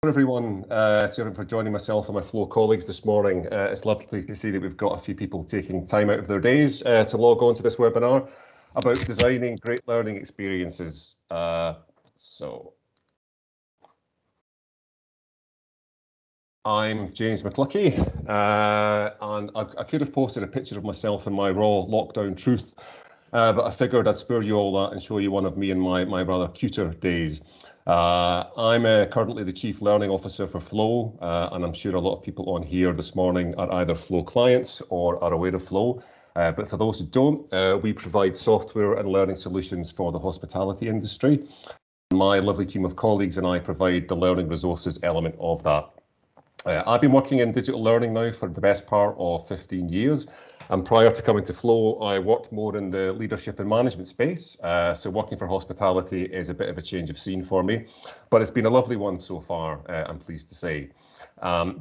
Everyone, for joining myself and my Flow colleagues this morning. It's lovely to see that we've got a few people taking time out of their days to log on to this webinar about designing great learning experiences. I'm James McLuckie, and I could have posted a picture of myself in my raw lockdown truth, but I figured I'd spare you all that and show you one of me in my rather cuter days. I'm currently the Chief Learning Officer for Flow, and I'm sure a lot of people on here this morning are either Flow clients or are aware of Flow. But for those who don't, we provide software and learning solutions for the hospitality industry. My lovely team of colleagues and I provide the learning resources element of that. I've been working in digital learning now for the best part of 15 years. And prior to coming to Flow, I worked more in the leadership and management space. So working for hospitality is a bit of a change of scene for me, but it's been a lovely one so far, I'm pleased to say.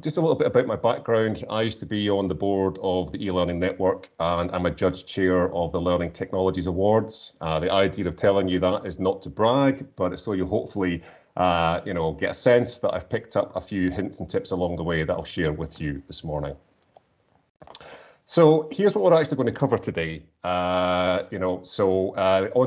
Just a little bit about my background. I used to be on the board of the e-learning network, and I'm a judge chair of the Learning Technologies Awards. The idea of telling you that is not to brag, but it's so you hopefully get a sense that I've picked up a few hints and tips along the way that I'll share with you this morning. So here's what we're actually going to cover today. On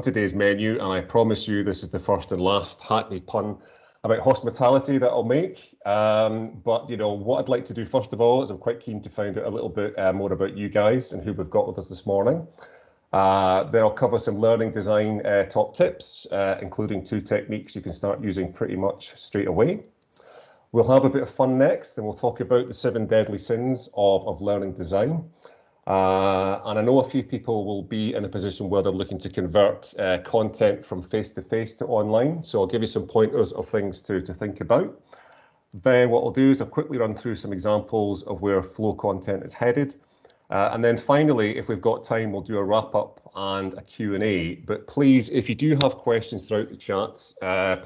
today's menu, and I promise you this is the first and last hackney pun about hospitality that I'll make. But what I'd like to do first of all is I'm quite keen to find out a little bit more about you guys and who we've got with us this morning. Then I'll cover some learning design top tips, including 2 techniques you can start using pretty much straight away. We'll have a bit of fun next, and we'll talk about the 7 deadly sins of learning design. And I know a few people will be in a position where they're looking to convert content from face-to-face to online. So I'll give you some pointers of things to think about. Then what I'll do is I'll quickly run through some examples of where Flow content is headed. And then finally, if we've got time, we'll do a wrap-up and a Q&A. But please, if you do have questions throughout the chats,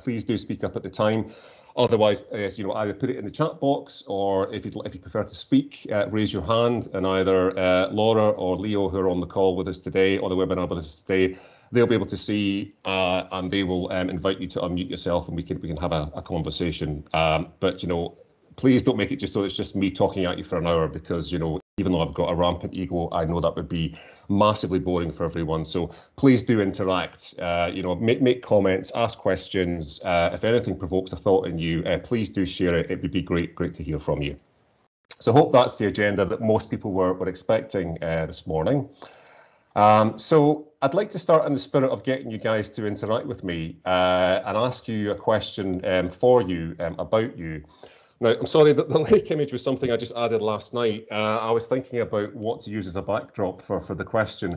please do speak up at the time. Otherwise, either put it in the chat box, or if you prefer to speak, raise your hand, and either Laura or Leo, who are on the call with us today, or the webinar with us today, they'll be able to see, and they will invite you to unmute yourself, and we can have a conversation. But please don't make it just so it's just me talking at you for an hour, because even though I've got a rampant ego, I know that would be massively boring for everyone. So please do interact, make comments, ask questions. If anything provokes a thought in you, please do share it. It would be great to hear from you. So I hope that's the agenda that most people were expecting this morning. So I'd like to start in the spirit of getting you guys to interact with me and ask you a question for you, about you. Now, I'm sorry that the lake image was something I just added last night. I was thinking about what to use as a backdrop for the question.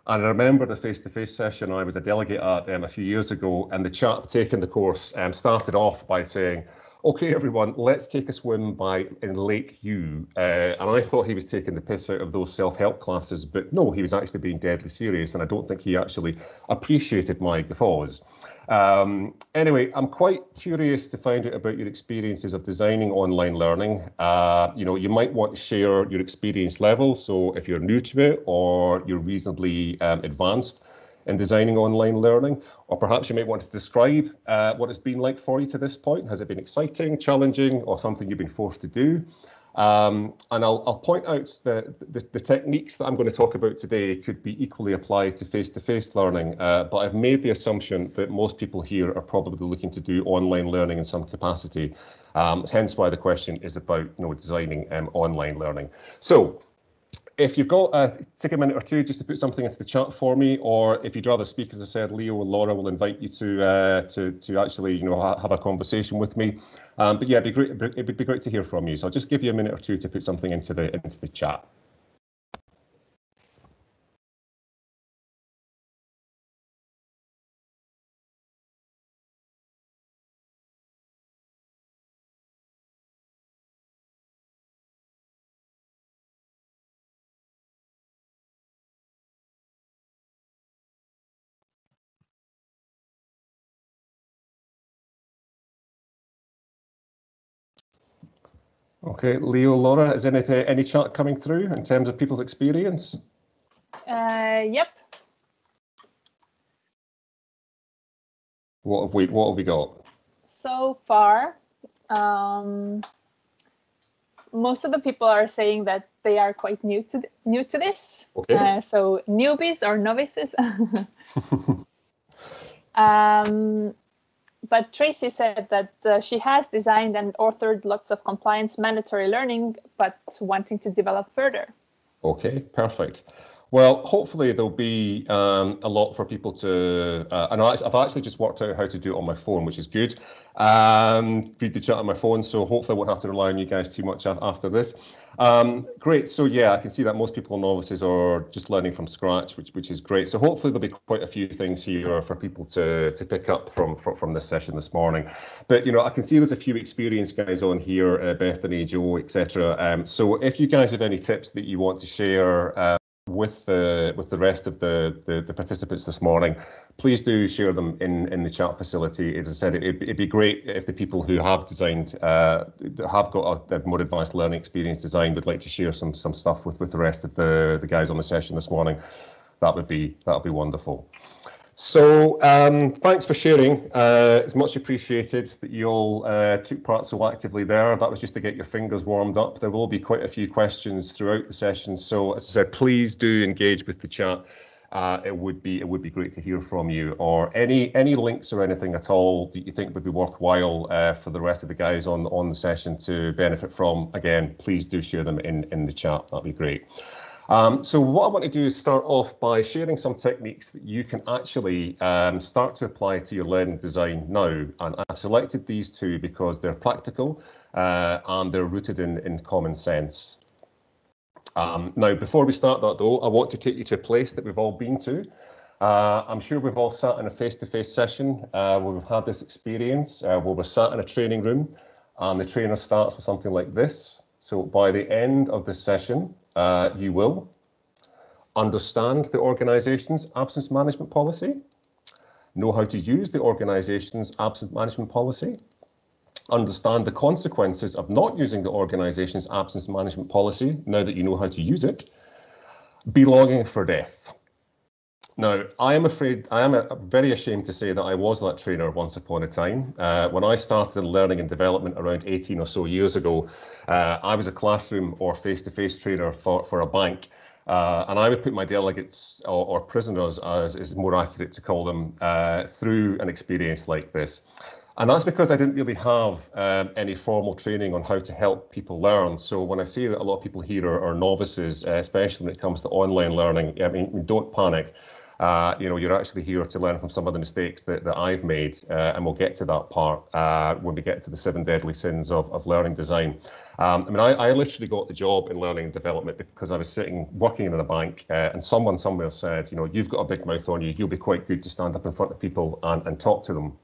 And I remember the face-to-face session I was a delegate at a few years ago, and the chap taking the course started off by saying, "Okay, everyone, let's take a swim in Lake U." And I thought he was taking the piss out of those self-help classes, but no, he was actually being deadly serious, and I don't think he actually appreciated my guffaws. Anyway, I'm quite curious to find out about your experiences of designing online learning. You might want to share your experience level. So if you're new to it, or you're reasonably advanced in designing online learning, or perhaps you might want to describe what it's been like for you to this point. Has it been exciting, challenging, or something you've been forced to do? And I'll point out the techniques that I'm going to talk about today could be equally applied to face-to-face learning, but I've made the assumption that most people here are probably looking to do online learning in some capacity. Hence why the question is about designing online learning. So if you've got, take a minute or two just to put something into the chat for me, or if you'd rather speak, as I said, Leo and Laura will invite you to actually have a conversation with me. But yeah, it'd be great to hear from you. So I'll just give you a minute or two to put something into the chat. Okay, Leo, Laura, is any chat coming through in terms of people's experience? Yep. What have we got? So far, Most of the people are saying that they are quite new to this. Okay. So newbies or novices. But Tracy said that she has designed and authored lots of compliance mandatory learning, but wanting to develop further. Okay, perfect. Well, hopefully there'll be a lot for people to, and I've actually just worked out how to do it on my phone, which is good. Read the chat on my phone, so hopefully I won't have to rely on you guys too much after this. Great, so yeah, I can see that most people are novices or just learning from scratch, which is great. So hopefully there'll be quite a few things here for people to pick up from this session this morning. But, you know, I can see there's a few experienced guys on here, Bethany, Joe, etc. So if you guys have any tips that you want to share, with the rest of the participants this morning, please do share them in the chat facility. As I said, it'd be great if the people who have designed have got a more advanced learning experience design would like to share some stuff with the rest of the guys on the session this morning. That would be wonderful. So thanks for sharing. It's much appreciated that you all took part so actively there. That was just to get your fingers warmed up. There will be quite a few questions throughout the session. So as I said, please do engage with the chat. It would be great to hear from you, or any links or anything at all that you think would be worthwhile for the rest of the guys on the session to benefit from. Again, please do share them in the chat. That'd be great. So what I want to do is start off by sharing some techniques that you can actually start to apply to your learning design now. And I've selected these two because they're practical and they're rooted in common sense. Now, before we start that though, I want to take you to a place that we've all been to. I'm sure we've all sat in a face-to-face session where we've had this experience, where we're sat in a training room and the trainer starts with something like this. So by the end of this session, you will understand the organization's absence management policy, know how to use the organization's absence management policy, understand the consequences of not using the organization's absence management policy now that you know how to use it, be longing for death. Now, I am very ashamed to say that I was that trainer once upon a time. When I started learning and development around 18 or so years ago, I was a classroom or face-to-face trainer for a bank. And I would put my delegates or prisoners, as is more accurate to call them, through an experience like this. And that's because I didn't really have any formal training on how to help people learn. So when I say that a lot of people here are novices, especially when it comes to online learning, I mean, don't panic. You know, you're actually here to learn from some of the mistakes that I've made, and we'll get to that part when we get to the 7 deadly sins of learning design. I mean, I literally got the job in learning and development because I was working in a bank, and someone somewhere said, you know, you've got a big mouth on you, you'll be quite good to stand up in front of people and talk to them.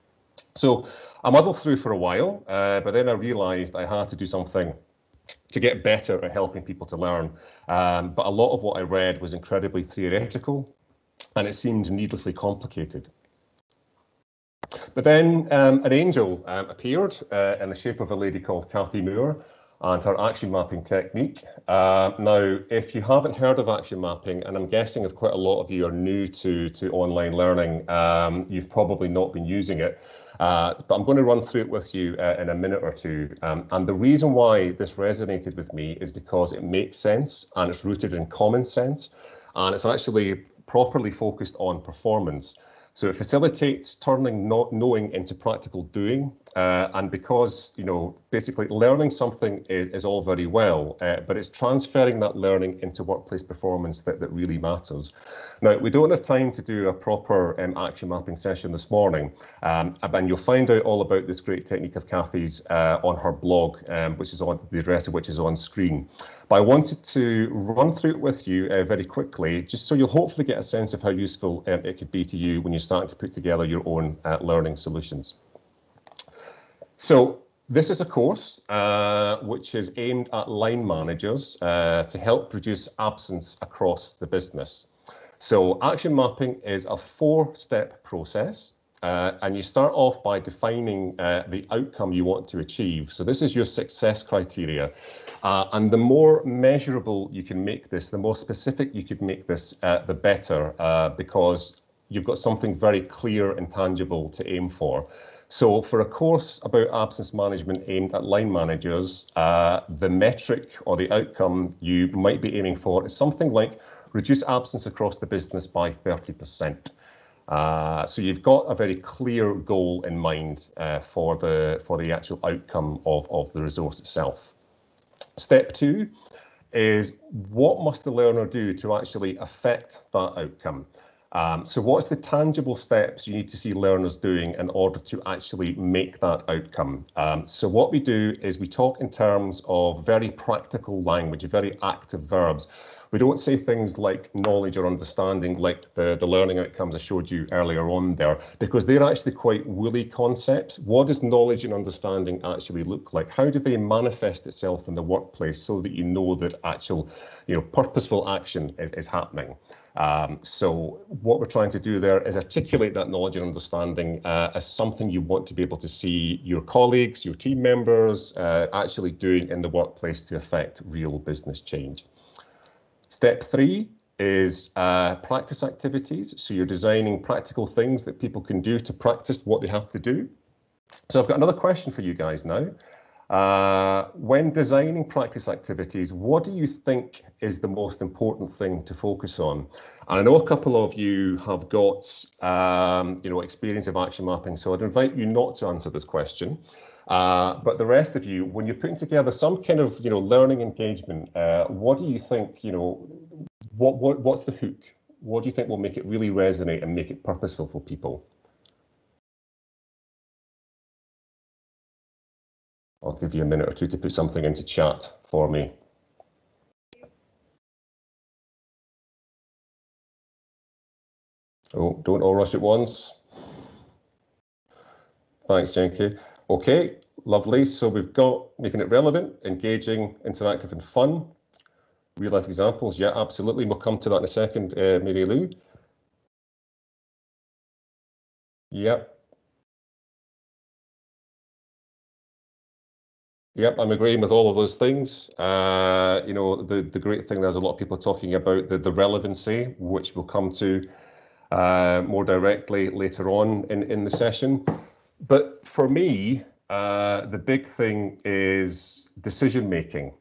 So I muddled through for a while, but then I realized I had to do something to get better at helping people to learn. But a lot of what I read was incredibly theoretical, and it seemed needlessly complicated. But then an angel appeared in the shape of a lady called Kathy Moore and her action mapping technique. Now, if you haven't heard of action mapping, and I'm guessing if quite a lot of you are new to online learning, you've probably not been using it. But I'm going to run through it with you in a minute or two. And the reason why this resonated with me is because it makes sense and it's rooted in common sense. And it's actually properly focused on performance. So it facilitates turning not knowing into practical doing. And because, you know, basically learning something is all very well, but it's transferring that learning into workplace performance that really matters. Now, we don't have time to do a proper action mapping session this morning, and you'll find out all about this great technique of Kathy's on her blog, which is on the address of which is on screen. But I wanted to run through it with you very quickly, just so you'll hopefully get a sense of how useful it could be to you when you're starting to put together your own learning solutions. So this is a course which is aimed at line managers to help reduce absence across the business. So action mapping is a 4-step process. And you start off by defining the outcome you want to achieve. So this is your success criteria. And the more measurable you can make this, the more specific you could make this, the better, because you've got something very clear and tangible to aim for. So for a course about absence management aimed at line managers, the metric or the outcome you might be aiming for is something like reduce absence across the business by 30%. So you've got a very clear goal in mind for the actual outcome of the resource itself. Step 2 is what must the learner do to actually affect that outcome? So what's the tangible steps you need to see learners doing in order to actually make that outcome? So what we do is we talk in terms of very practical language, very active verbs. We don't say things like knowledge or understanding like the learning outcomes I showed you earlier on there, because they're actually quite woolly concepts. What does knowledge and understanding actually look like? How do they manifest itself in the workplace so that you know that actual, purposeful action is happening? So what we're trying to do there is articulate that knowledge and understanding as something you want to be able to see your colleagues, your team members actually doing in the workplace to affect real business change. Step 3 is practice activities. So you're designing practical things that people can do to practice what they have to do. So I've got another question for you guys now. When designing practice activities, what do you think is the most important thing to focus on? And I know a couple of you have got, experience of action mapping, so I'd invite you not to answer this question. But the rest of you, when you're putting together some kind of, learning engagement, what do you think, what's the hook? What do you think will make it really resonate and make it purposeful for people? I'll give you a minute or two to put something into chat for me. Oh, don't all rush at once. Thanks, Jenke. Okay, lovely. So we've got making it relevant, engaging, interactive and fun. Real life examples, yeah, absolutely. We'll come to that in a second, Mary Lou. Yep. Yep, I'm agreeing with all of those things. The great thing, there's a lot of people talking about the relevancy, which we'll come to more directly later on in the session. But for me, the big thing is decision making.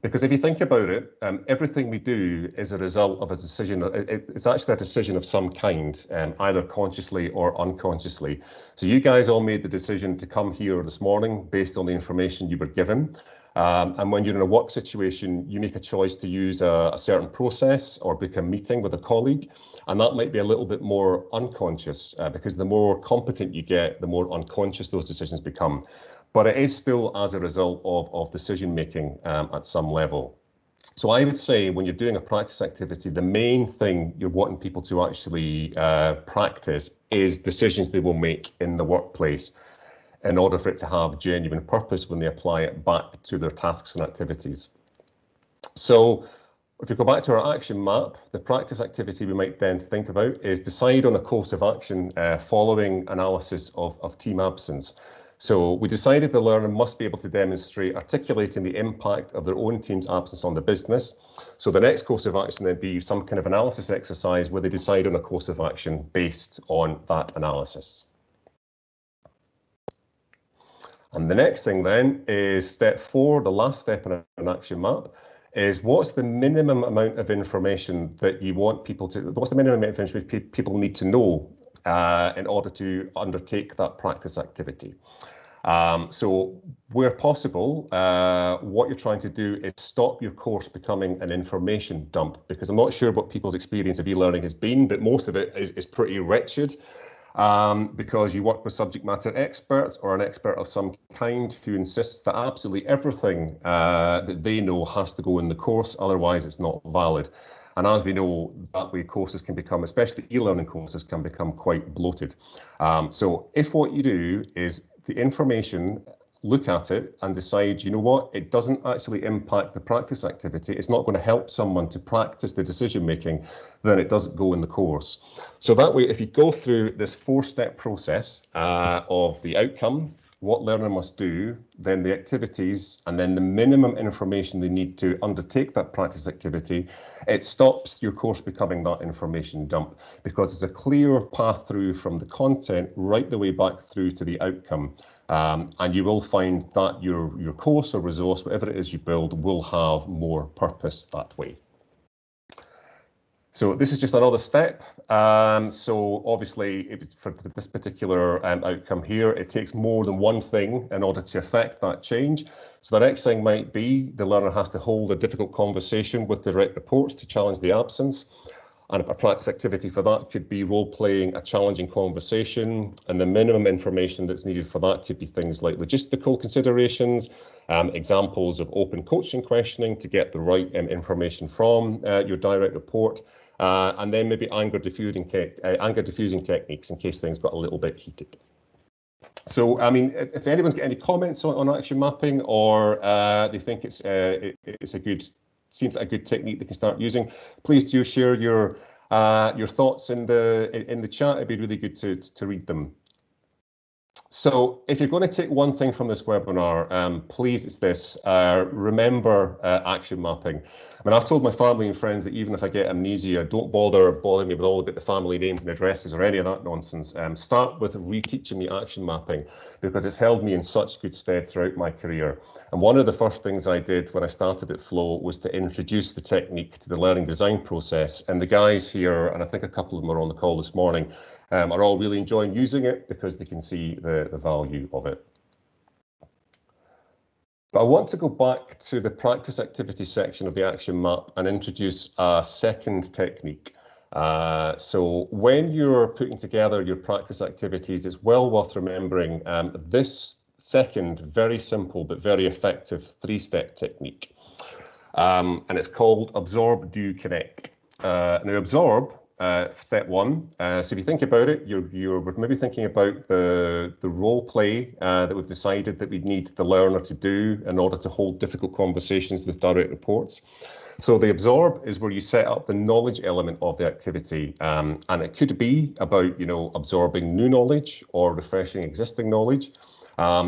Because if you think about it, everything we do is a result of a decision. It's actually a decision of some kind, either consciously or unconsciously. So you guys all made the decision to come here this morning based on the information you were given. And when you're in a work situation, you make a choice to use a certain process or book a meeting with a colleague. And that might be a little bit more unconscious because the more competent you get, the more unconscious those decisions become. But it is still as a result of decision making at some level. So I would say when you're doing a practice activity, the main thing you're wanting people to actually practice is decisions they will make in the workplace in order for it to have genuine purpose when they apply it back to their tasks and activities. So if you go back to our action map, the practice activity we might then think about is decide on a course of action following analysis of team absence. So we decided the learner must be able to demonstrate articulating the impact of their own team's absence on the business. So the next course of action then be some kind of analysis exercise where they decide on a course of action based on that analysis. And the next thing then is step 4, the last step in an action map, is what's the minimum amount of information that you want people to, what's the minimum amount of information people need to know in order to undertake that practice activity. So where possible, what you're trying to do is stop your course becoming an information dump, because I'm not sure what people's experience of e-learning has been, but most of it is pretty wretched because you work with subject matter experts or an expert of some kind who insists that absolutely everything that they know has to go in the course, otherwise it's not valid. And as we know, that way courses can become, especially e-learning courses, can become quite bloated. So if what you do is the information, look at it and decide, you know what, it doesn't actually impact the practice activity, it's not going to help someone to practice the decision making, then it doesn't go in the course. So that way, if you go through this 4-step process of the outcome, what learner must do, then the activities, and then the minimum information they need to undertake that practice activity, it stops your course becoming that information dump, because it's a clear path through from the content right the way back through to the outcome. And you will find that your course or resource, whatever it is you build, will have more purpose that way. So this is just another step. So obviously, for this particular outcome here, it takes more than one thing in order to affect that change. So the next thing might be the learner has to hold a difficult conversation with the direct reports to challenge the absence. And a practice activity for that could be role-playing a challenging conversation, and the minimum information that's needed for that could be things like logistical considerations, examples of open coaching questioning to get the right information from your direct report, and then maybe anger diffusing techniques in case things got a little bit heated. So, I mean, if anyone's got any comments on action mapping, or they think it's a good, seems like a good technique they can start using, please do share your thoughts in the chat. It'd be really good to read them. So if you're going to take one thing from this webinar, please, it's this: remember action mapping. I mean, I've told my family and friends that even if I get amnesia, don't bother me with all about the family names and addresses or any of that nonsense. Start with reteaching me action mapping, because it's held me in such good stead throughout my career. And one of the first things I did when I started at Flow was to introduce the technique to the learning design process. And the guys here, and I think a couple of them are on the call this morning, are all really enjoying using it because they can see the value of it. But I want to go back to the practice activity section of the action map and introduce a second technique. So when you're putting together your practice activities, it's well worth remembering this second very simple but very effective three-step technique. And it's called Absorb, Do, Connect. Now, absorb, step one. So if you think about it, you're maybe thinking about the role play that we've decided that we'd need the learner to do in order to hold difficult conversations with direct reports. So the absorb is where you set up the knowledge element of the activity, and it could be about, you know, absorbing new knowledge or refreshing existing knowledge.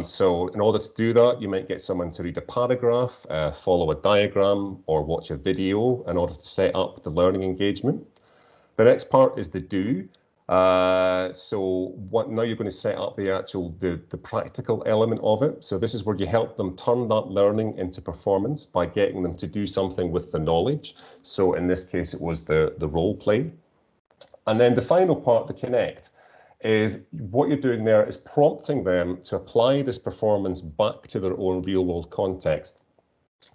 So in order to do that, you might get someone to read a paragraph, follow a diagram, or watch a video in order to set up the learning engagement. The next part is the do. So now you're going to set up the practical element of it. So this is where you help them turn that learning into performance by getting them to do something with the knowledge. So in this case, it was the role play. And then the final part, the connect, is what you're doing there is prompting them to apply this performance back to their own real world context.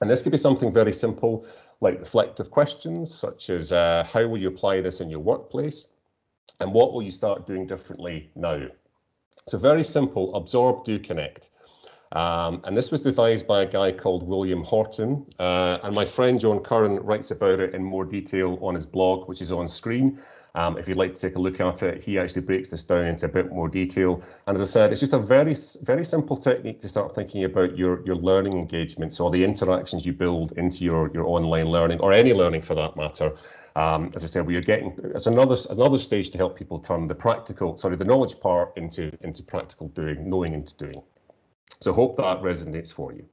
And this could be something very simple, like reflective questions, such as how will you apply this in your workplace? And what will you start doing differently now? So very simple, absorb, do, connect. And this was devised by a guy called William Horton. And my friend John Curran writes about it in more detail on his blog, which is on screen. If you'd like to take a look at it, he actually breaks this down into a bit more detail. And as I said, it's just a very simple technique to start thinking about your learning engagements, or the interactions you build into your online learning, or any learning for that matter. As I said, we are getting, it's another stage to help people turn the knowledge part into practical doing, knowing into doing. So hope that resonates for you.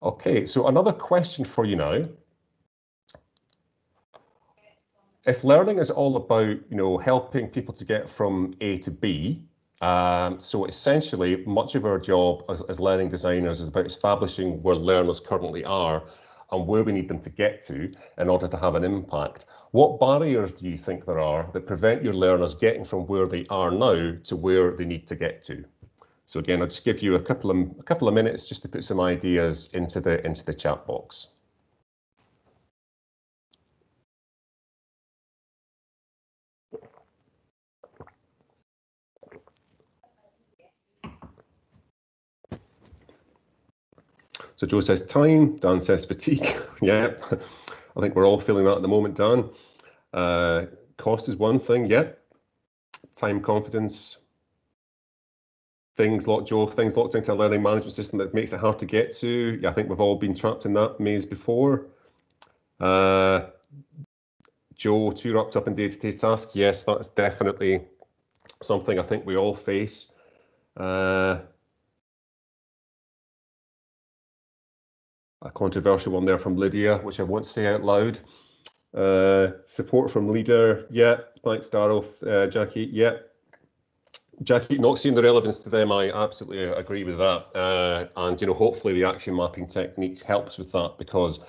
Okay, so another question for you now. If learning is all about, you know, helping people to get from A to B, so essentially much of our job as learning designers is about establishing where learners currently are and where we need them to get to in order to have an impact. What barriers do you think there are that prevent your learners getting from where they are now to where they need to get to? So again, I'll just give you a couple of minutes just to put some ideas into the chat box. So Joe says time, Dan says fatigue. Yeah, I think we're all feeling that at the moment, Dan. Cost is one thing, yeah. Time, confidence, things locked into a learning management system that makes it hard to get to. Yeah, I think we've all been trapped in that maze before. Joe, too wrapped up in day-to-day tasks. Yes, that's definitely something I think we all face. A controversial one there from Lydia, which I won't say out loud. Support from leader, yeah. Thanks, Darrell. Jackie, yeah. Jackie, not seeing the relevance to them, I absolutely agree with that. And, you know, hopefully the action mapping technique helps with that, because,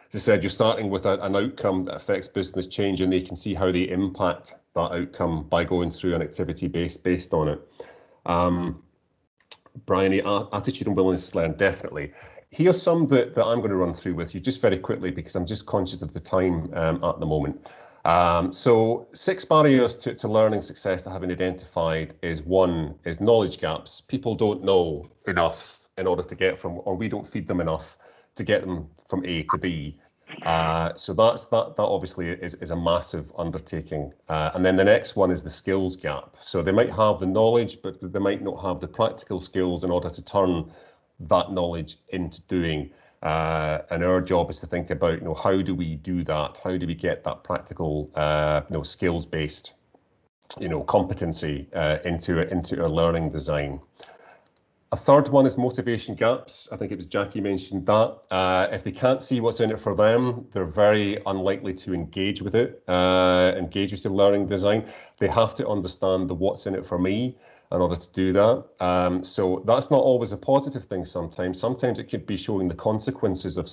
as I said, you're starting with an outcome that affects business change, and they can see how they impact that outcome by going through an activity based on it. Brian, attitude and willingness to learn, definitely. Here's some that I'm going to run through with you just very quickly, because I'm just conscious of the time at the moment. So 6 barriers to learning success that have been identified is: one is knowledge gaps. People don't know enough in order to get from, or we don't feed them enough to get them from A to B. So that obviously is a massive undertaking. And then the next one is the skills gap. So they might have the knowledge, but they might not have the practical skills in order to turn that knowledge into doing. And our job is to think about, you know, how do we do that? How do we get that practical, you know, skills-based, you know, competency into our learning design. A third one is motivation gaps. I think it was Jackie mentioned that. If they can't see what's in it for them, they're very unlikely to engage with it, engage with the learning design. They have to understand the what's in it for me in order to do that. So that's not always a positive thing sometimes. Sometimes it could be showing the consequences of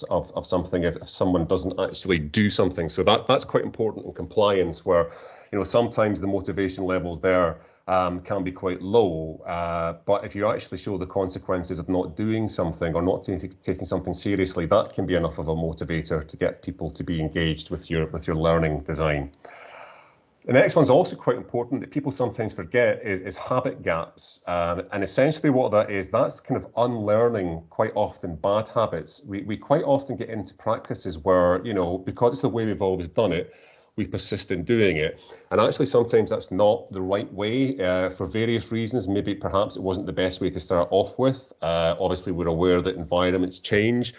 something if someone doesn't actually do something. So that's quite important in compliance, where, you know, sometimes the motivation levels there can be quite low, but if you actually show the consequences of not doing something or not taking something seriously, that can be enough of a motivator to get people to be engaged with your learning design. The next one's also quite important that people sometimes forget is habit gaps. And essentially what that is, that's kind of unlearning quite often bad habits. We quite often get into practices where, you know, because it's the way we've always done it, we persist in doing it. And actually sometimes that's not the right way for various reasons. Maybe perhaps it wasn't the best way to start off with. Obviously we're aware that environments change,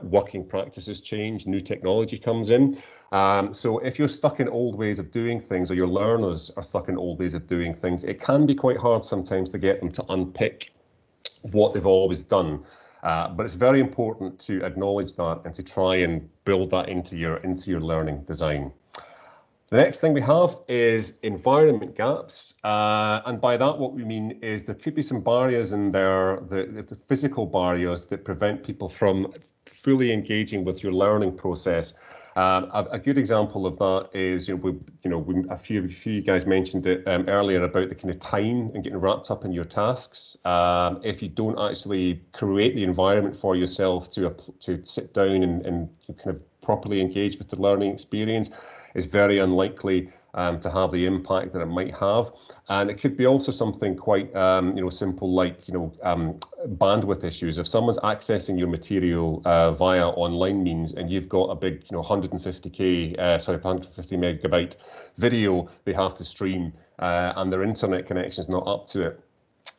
working practices change, new technology comes in. So if you're stuck in old ways of doing things, or your learners are stuck in old ways of doing things, it can be quite hard sometimes to get them to unpick what they've always done. But it's very important to acknowledge that and to try and build that into your learning design. The next thing we have is environment gaps. And by that, what we mean is there could be some barriers in there, the physical barriers that prevent people from fully engaging with your learning process. A good example of that is, a few of you guys mentioned it earlier about the kind of time and getting wrapped up in your tasks. If you don't actually create the environment for yourself to sit down and kind of properly engage with the learning experience, it's very unlikely to have the impact that it might have. And it could be also something quite simple, like bandwidth issues. If someone's accessing your material via online means, and you've got a big 150 megabyte video they have to stream, and their internet connection is not up to it,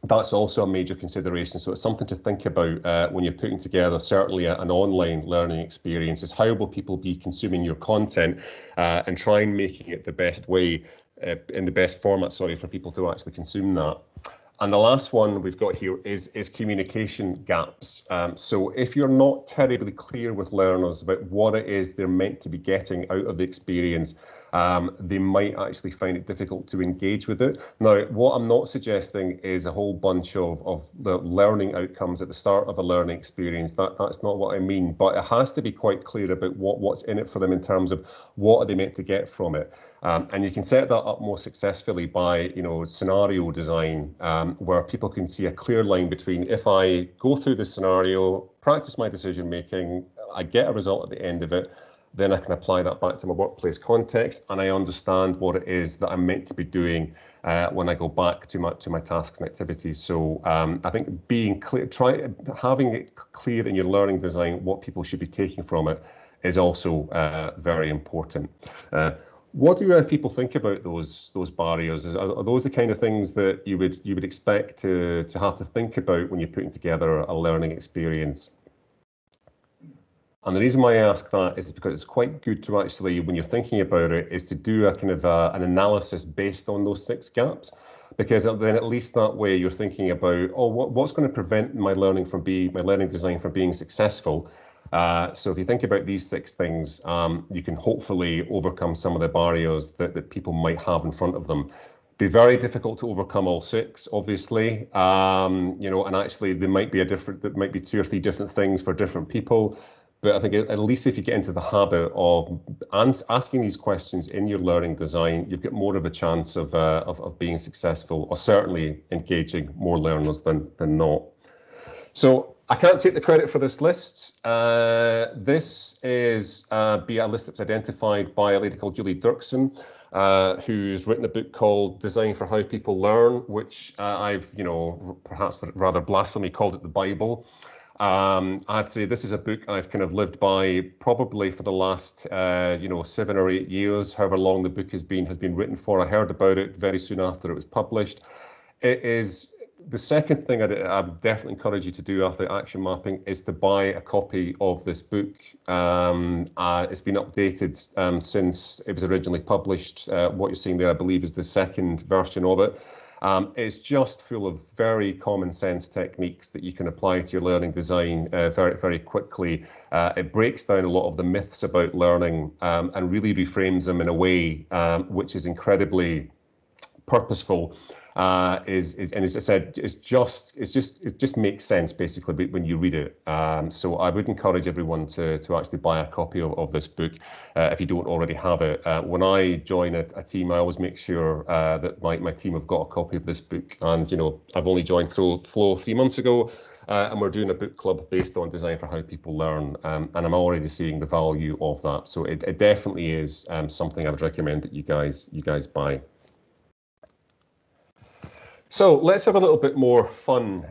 that's also a major consideration. So it's something to think about when you're putting together certainly an online learning experience, is how will people be consuming your content, and try and making it the best way, in the best format, for people to actually consume that. And the last one we've got here is communication gaps. So if you're not terribly clear with learners about what it is they're meant to be getting out of the experience, they might actually find it difficult to engage with it. Now, what I'm not suggesting is a whole bunch of the learning outcomes at the start of a learning experience. That's not what I mean, but it has to be quite clear about what's in it for them in terms of what are they meant to get from it. And you can set that up more successfully by, scenario design, where people can see a clear line between, if I go through the scenario, practice my decision making, I get a result at the end of it, then I can apply that back to my workplace context, and I understand what it is that I'm meant to be doing when I go back to my tasks and activities. So I think being clear, having it clear in your learning design what people should be taking from it is also very important. What do people think about those barriers? Are those the kind of things that you would expect to have to think about when you're putting together a learning experience? And the reason why I ask that is because it's quite good to actually, when you're thinking about it, is to do a kind of an analysis based on those 6 gaps, because then at least that way you're thinking about, oh, what's going to prevent my learning design from being successful? So if you think about these 6 things, you can hopefully overcome some of the barriers that people might have in front of them. Be very difficult to overcome all 6, obviously, and actually there might be 2 or 3 different things for different people. But I think at least if you get into the habit of asking these questions in your learning design, you've got more of a chance of being successful, or certainly engaging more learners than not. So I can't take the credit for this list. This is a list that's identified by a lady called Julie Dirksen, who's written a book called Design for How People Learn, which I've, perhaps rather blasphemy, called it the Bible. I'd say this is a book I've kind of lived by probably for the last, 7 or 8 years, however long the book has been written for. I heard about it very soon after it was published. It is the second thing I definitely encourage you to do after action mapping is to buy a copy of this book. It's been updated since it was originally published. What you're seeing there, I believe, is the second version of it. It's just full of very common sense techniques that you can apply to your learning design very, very quickly. It breaks down a lot of the myths about learning and really reframes them in a way which is incredibly purposeful. And as I said, it just makes sense basically when you read it. So I would encourage everyone to actually buy a copy of this book if you don't already have it. When I join a team, I always make sure that my team have got a copy of this book. And I've only joined Flow 3 months ago, and we're doing a book club based on design for how people learn. And I'm already seeing the value of that. So it definitely is something I would recommend that you guys buy. So let's have a little bit more fun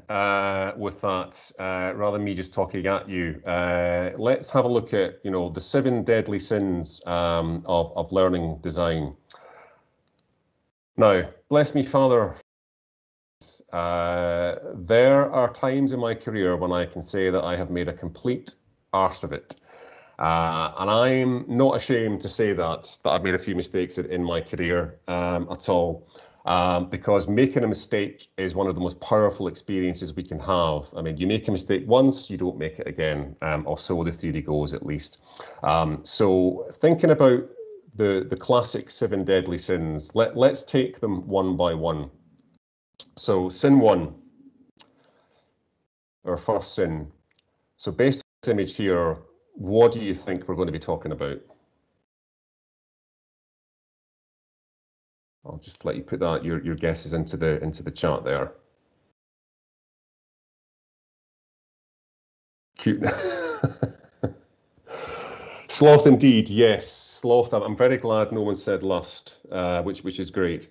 with that, rather than me just talking at you. Let's have a look at, the 7 deadly sins of learning design. Now, bless me, Father, there are times in my career when I can say that I have made a complete arse of it. And I'm not ashamed to say that I've made a few mistakes in my career at all. Because making a mistake is one of the most powerful experiences we can have. I mean, you make a mistake once, you don't make it again, or so the theory goes, at least. So thinking about the classic 7 deadly sins, let's take them one by one. So sin 1, our first sin. So based on this image here, what do you think we're going to be talking about? I'll just let you put that your guesses into the chat there. Cute. Sloth indeed, yes. Sloth. I'm very glad no one said lust, which is great.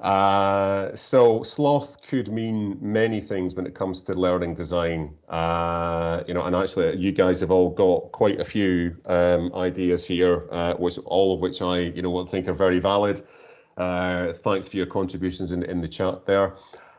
So sloth could mean many things when it comes to learning design. And actually you guys have all got quite a few ideas here, all of which I think are very valid. Thanks for your contributions in the chat there.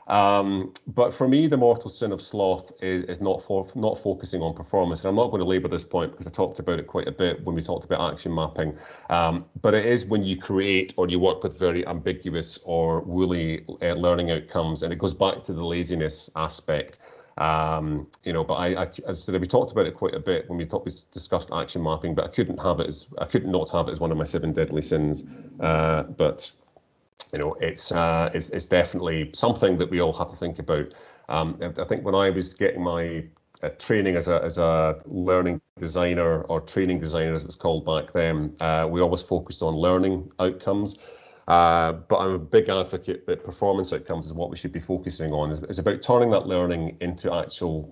But for me, the mortal sin of sloth is not focusing on performance. And I'm not going to labor this point because I talked about it quite a bit when we talked about action mapping. But it is when you create or you work with very ambiguous or woolly learning outcomes, and it goes back to the laziness aspect. But as I said, we talked about it quite a bit when we discussed action mapping, but I couldn't not have it as one of my 7 deadly sins. But it's definitely something that we all have to think about. I think when I was getting my training as a learning designer, or training designer as it was called back then, we always focused on learning outcomes. But I'm a big advocate that performance outcomes is what we should be focusing on. It's about turning that learning into actual,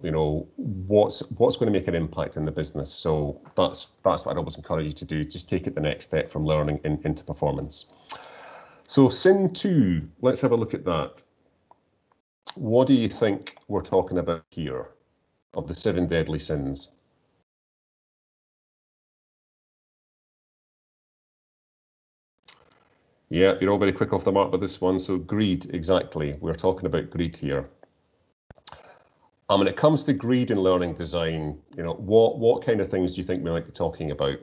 what's going to make an impact in the business. So that's what I'd always encourage you to do. Just take it the next step from learning into performance. So sin 2, let's have a look at that. What do you think we're talking about here of the 7 deadly sins? Yeah, you're all very quick off the mark with this one. So greed, exactly. We're talking about greed here. When it comes to greed in learning design, what kind of things do you think we might be talking about?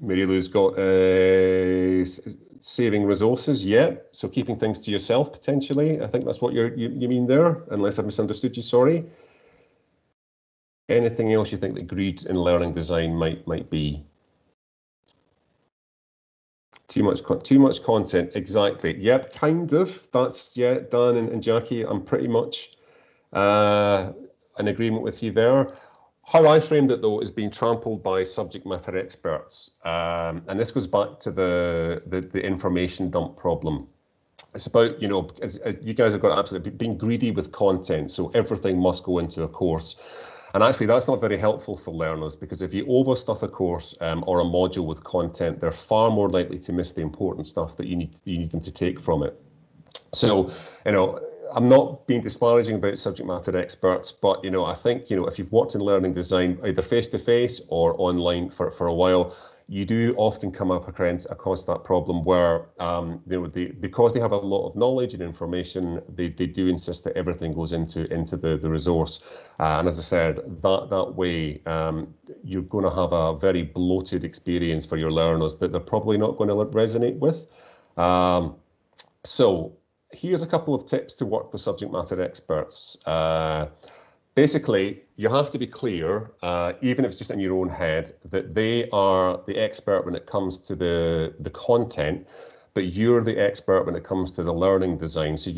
Mary Lou's got saving resources, yeah. So keeping things to yourself, potentially. I think that's what you mean there, unless I've misunderstood you, sorry. Anything else you think that greed in learning design might be? Too much content, exactly. Yep, kind of. That's, yeah, Dan and Jackie, I'm pretty much in agreement with you there. How I framed it, though, is being trampled by subject matter experts. And this goes back to the information dump problem. It's about, you know, as you guys have got absolutely being greedy with content. So everything must go into a course. And actually, that's not very helpful for learners, because if you overstuff a course or a module with content, they're far more likely to miss the important stuff that you need them to take from it. So, you know, I'm not being disparaging about subject matter experts, but, you know, I think, you know, if you've worked in learning design, either face-to-face or online for a while, you do often come up across that problem where, you know, because they have a lot of knowledge and information, they do insist that everything goes into the resource. And as I said, that way, you're going to have a very bloated experience for your learners that they're probably not going to resonate with. So here's a couple of tips to work with subject matter experts. Basically, you have to be clear, even if it's just in your own head, that they are the expert when it comes to the content, but you're the expert when it comes to the learning design. So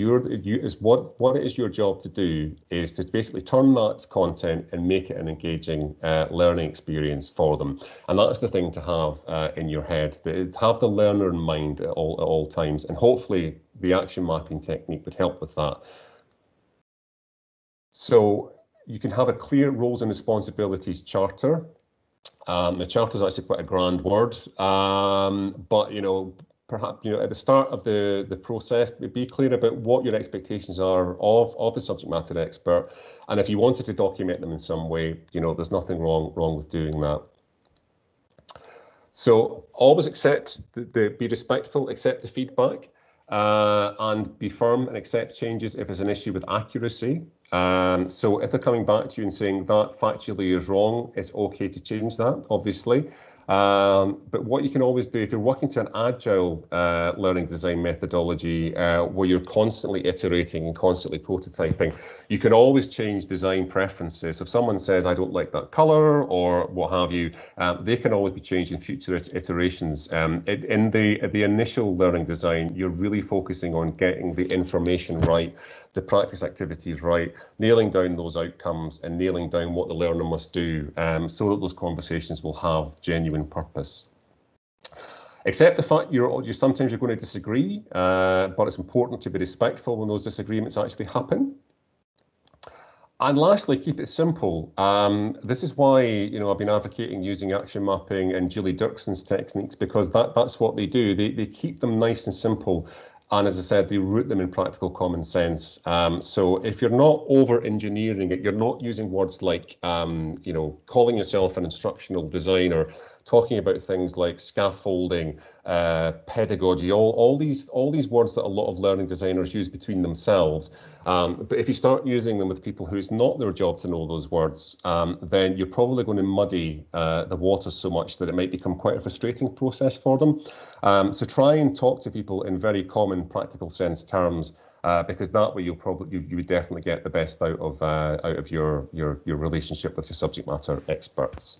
what it is your job to do is to basically turn that content and make it an engaging learning experience for them. And that's the thing to have in your head. Have the learner in mind at all times, and hopefully the action mapping technique would help with that. So you can have a clear roles and responsibilities charter. The charter is actually quite a grand word, but, you know, perhaps, you know, at the start of the process, be clear about what your expectations are of the subject matter expert, and if you wanted to document them in some way, you know, there's nothing wrong with doing that. So always be respectful, accept the feedback, and be firm and accept changes if there's an issue with accuracy. So if they're coming back to you and saying that factually is wrong, it's okay to change that, obviously. But what you can always do, if you're working to an agile learning design methodology where you're constantly iterating and constantly prototyping, you can always change design preferences. If someone says, I don't like that color or what have you, they can always be changed in future iterations. In the initial learning design, you're really focusing on getting the information right, the practice activities right, nailing down those outcomes and nailing down what the learner must do, so that those conversations will have genuine purpose. Accept the fact sometimes you're going to disagree, but it's important to be respectful when those disagreements actually happen. And lastly, keep it simple. This is why, you know, I've been advocating using action mapping and Julie Dirkson's techniques, because that's what they do. They keep them nice and simple. And as I said, they root them in practical common sense. So if you're not over engineering it, you're not using words like, you know, calling yourself an instructional designer, talking about things like scaffolding, pedagogy, all these words that a lot of learning designers use between themselves. But if you start using them with people who it's not their job to know those words, then you're probably going to muddy the waters so much that it might become quite a frustrating process for them. So try and talk to people in very common practical sense terms, because that way you would definitely get the best out of your relationship with your subject matter experts.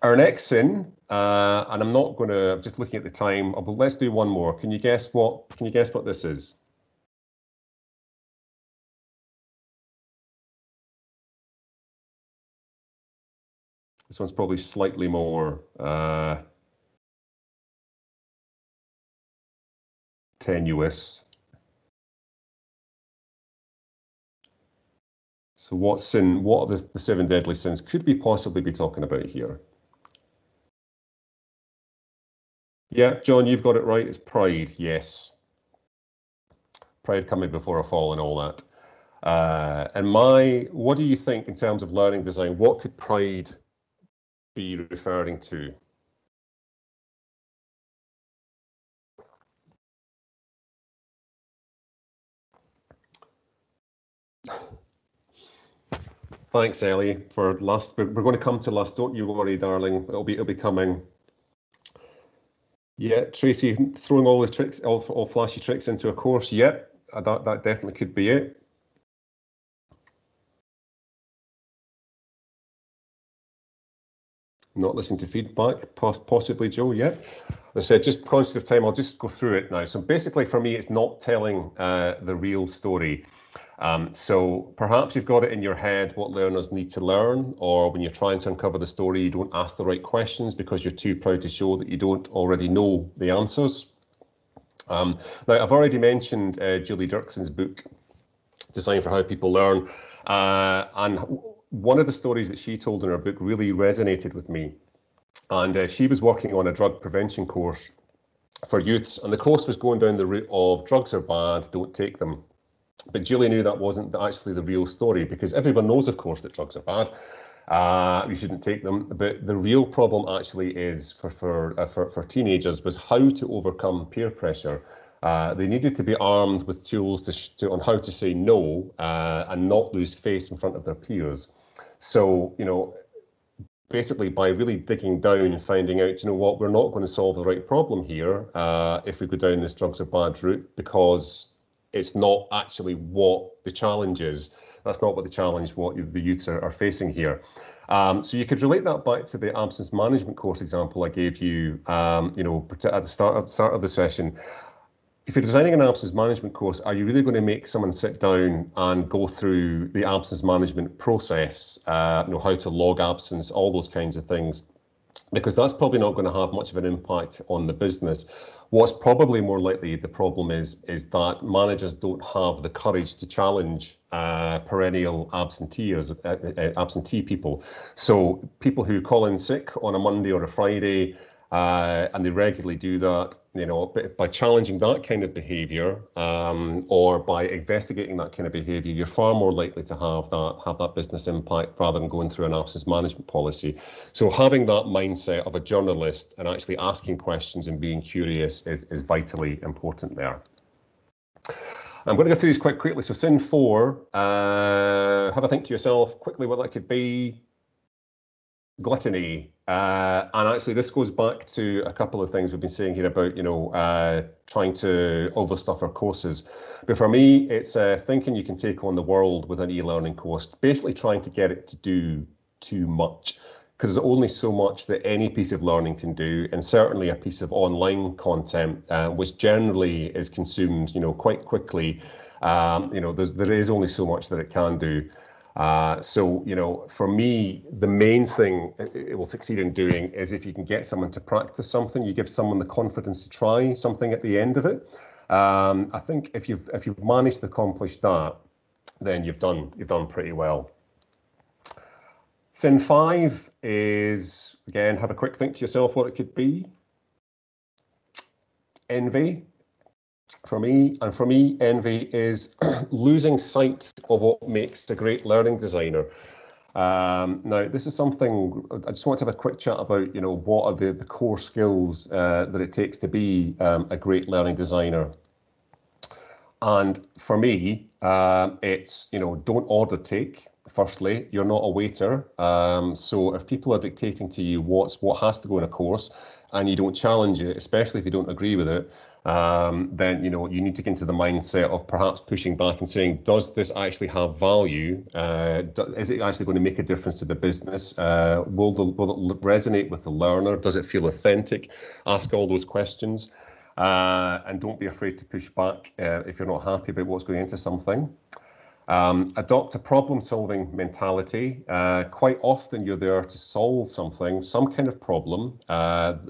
Our next sin, and I'm not going to, just looking at the time, but let's do one more. Can you guess what this is? This one's probably slightly more tenuous. So what are the 7 deadly sins could we possibly be talking about here? Yeah, John, you've got it right. It's pride, yes. Pride coming before a fall and all that. And what do you think in terms of learning design? What could pride be referring to? Thanks, Ellie, for last. We're going to come to last. Don't you worry, darling. It'll be coming. Yeah, Tracy, throwing all the tricks, all flashy tricks into a course. Yep, that definitely could be it. Not listening to feedback, possibly, Joe. Yeah. As I said, just conscious of time, I'll just go through it now. So basically, for me, it's not telling the real story. So perhaps you've got it in your head what learners need to learn, or when you're trying to uncover the story, you don't ask the right questions because you're too proud to show that you don't already know the answers. Now, I've already mentioned Julie Dirkson's book, Design for How People Learn, and one of the stories that she told in her book really resonated with me. And she was working on a drug prevention course for youths, and the course was going down the route of drugs are bad, don't take them. But Julie knew that wasn't actually the real story, because everyone knows, of course, that drugs are bad. You shouldn't take them. But the real problem actually is for teenagers was how to overcome peer pressure. They needed to be armed with tools on how to say no and not lose face in front of their peers. So, you know, basically by really digging down and finding out, you know what, we're not going to solve the right problem here if we go down this drugs are bad route, because it's not actually what the challenge is. That's not what the challenge, what the youths are facing here. So you could relate that back to the absence management course example I gave you, you know, at the start of the session. If you're designing an absence management course, are you really going to make someone sit down and go through the absence management process, you know, how to log absence, all those kinds of things? Because that's probably not going to have much of an impact on the business. What's probably more likely the problem is that managers don't have the courage to challenge perennial absentee people. So people who call in sick on a Monday or a Friday, and they regularly do that, you know, by challenging that kind of behaviour or by investigating that kind of behaviour, you're far more likely to have that business impact rather than going through an absence management policy. So having that mindset of a journalist and actually asking questions and being curious is vitally important there. I'm going to go through these quite quickly. So sin 4, have a think to yourself quickly what that could be. Gluttony. And actually this goes back to a couple of things we've been saying here about, you know, trying to overstuff our courses. But for me, it's thinking you can take on the world with an e-learning course, basically trying to get it to do too much, because there's only so much that any piece of learning can do, and certainly a piece of online content, which generally is consumed, you know, quite quickly. You know, there is only so much that it can do. So, you know, for me, the main thing it will succeed in doing is if you can get someone to practice something, you give someone the confidence to try something at the end of it. I think if you've managed to accomplish that, then you've done pretty well. Sin 5 is, again, have a quick think to yourself what it could be. Envy. For me, envy is losing sight of what makes a great learning designer. Now, this is something I just want to have a quick chat about, you know, what are the core skills that it takes to be a great learning designer. And for me, it's, you know, don't order take. Firstly, you're not a waiter. So if people are dictating to you what has to go in a course and you don't challenge it, especially if you don't agree with it, then, you know, you need to get into the mindset of perhaps pushing back and saying, does this actually have value? Is it actually going to make a difference to the business? Will it resonate with the learner? Does it feel authentic? Ask all those questions. And don't be afraid to push back if you're not happy about what's going into something. Adopt a problem-solving mentality. Quite often you're there to solve something, some kind of problem,